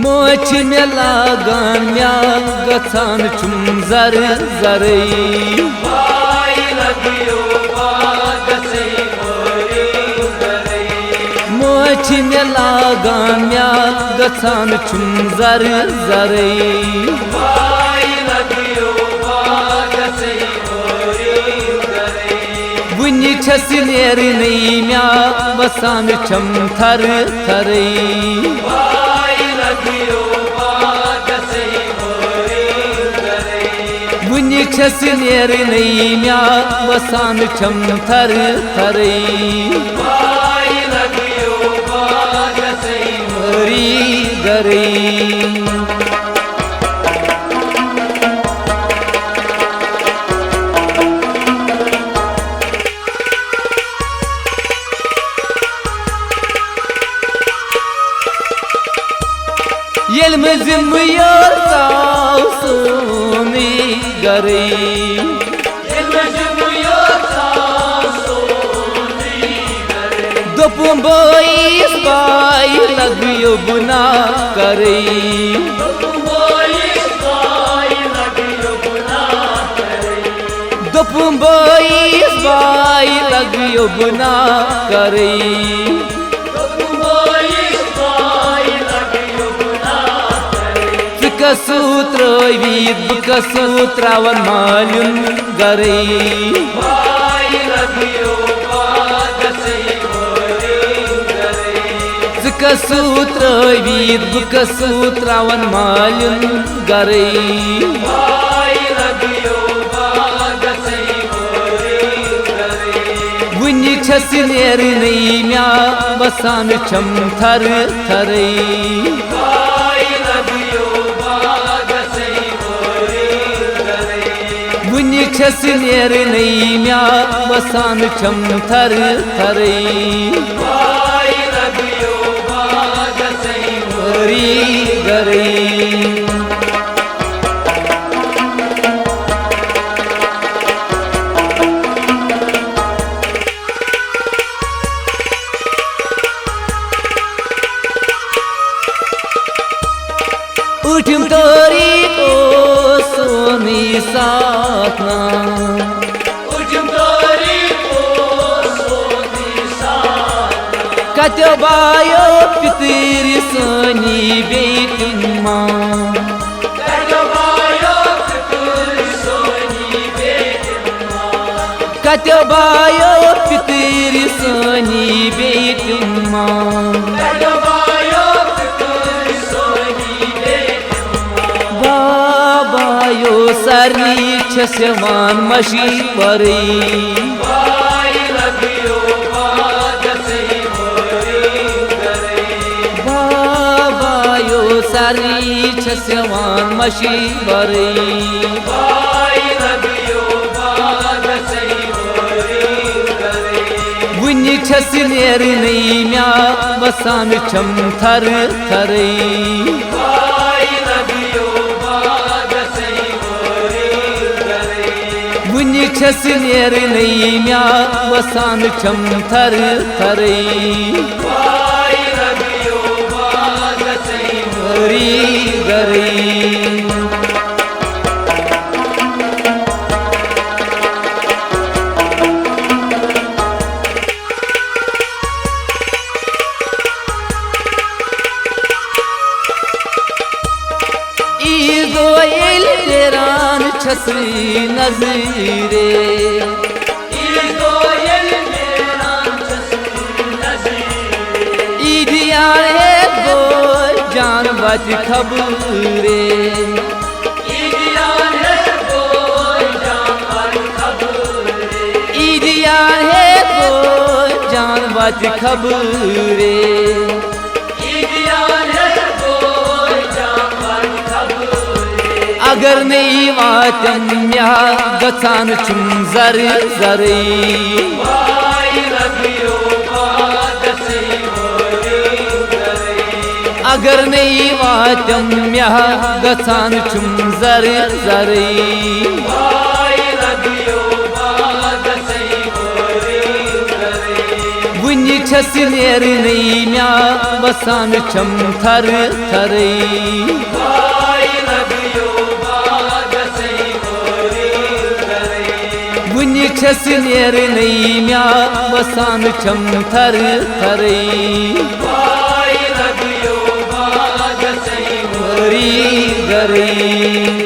मोच में लागान म्याल गचान चुम जर जरई मोच में लागान म्याल गचान चुम जर जरई बुनि छस नेरनई म्या वसान छम थर थरई बुनि छस नेरनई म्या वसान छम थर थरई हरी गरई येल में जिम्मेदार ताऊ सोनी गरई दोपुम बोईस बाई लगियो बुना करई दोपुम बोईस बाई लगियो बुना करई सूत्र वीद सूत्रावन मालूम गरई सूत्र वीद सूत्रावन मालूम गरई बुनि छस नेरनई म्या वसान छम थर थरई बुनि छस नेरनई म्या वसान छम थर थरई हरी गरई उठम तोरी को सोनी साथना कत्यो बायो पितर सोनी बेटिन मां कत्यो बायो पितर सोनी बेटिन मां बाबायो सरनी छसवान मशी परई बाबायो सरनी छसवान मशी परई बुनि छस नेरनई म्या वसान छम थर थरई बुनि छस नेरनई म्या वसान छम थर थरई हरी गरई छसरी नज़ीरे ईदिया है गो जान बच खबरे ईदिया है गो जान बच खबरे अगर नहीं वातम म्या गचान चुम जर जरई अगर नहीं वातम म्या गचान चुम जर जरई बुनि छस नेरनै म्या बसान छम थर थरै वुनि छस नेरनै म्या बसान छम थर थरै गरै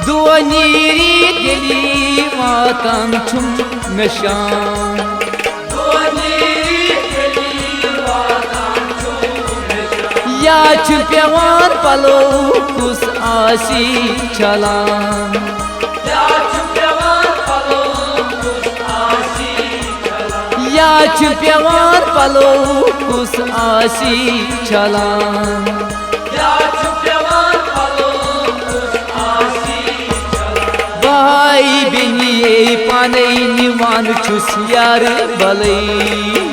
Doniri deli vatan çum meşan Doniri deli vatan çum meşan Ya çüpevan palo kus asi çalan Ya çüpevan palo kus asi çalan Ya çüpevan palo kus asi çalan Ya çüpevan palo भाई बेनिये पाने निवान छुस यार भले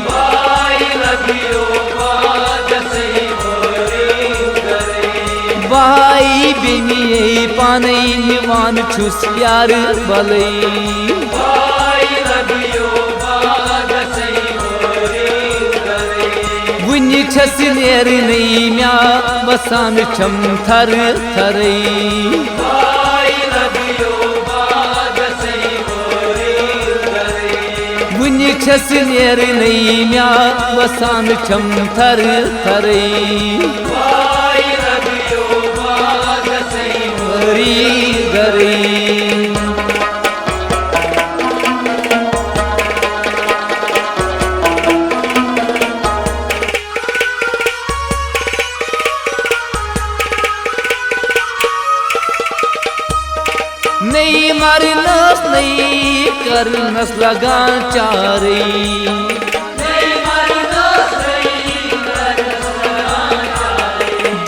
भाई लगियो बाजसे भाई बेनिये पाने निवान छुस यार भले भाई लगियो बाजसे वुनि छस नेरनै म्या बसान छम थर थरै वुनि छस नेरनै म्या बसान छम थर थरै गरै नहीं मरनस नहीं करनस लगान चारे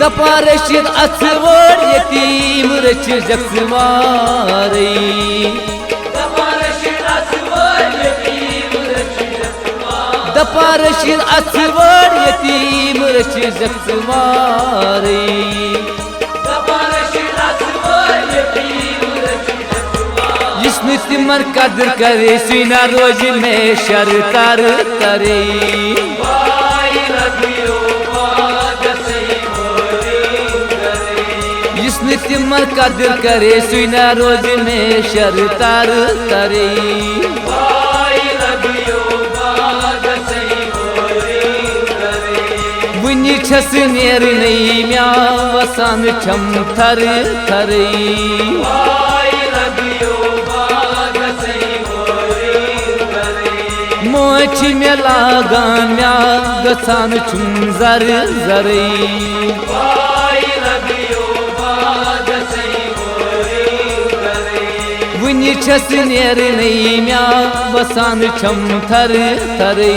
दपा रशीद अथवर यतीम रच जख्मारे दपा रशीद अथवर यतीम रच जख्मारे तिमर कदर करे सीना रोज में शर तर करे जिसने तिमर कदर करे सीना रोज में शर तर करे वुनि छस नेरनै म्या बसान छम थर थरै मोच में लागा म्या गसान छुम जर जरै वुनि छस नेरनै म्या बसान छम थर थरै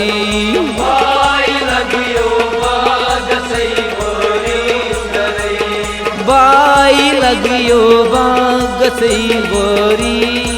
बाई लगियो बागसै गोरी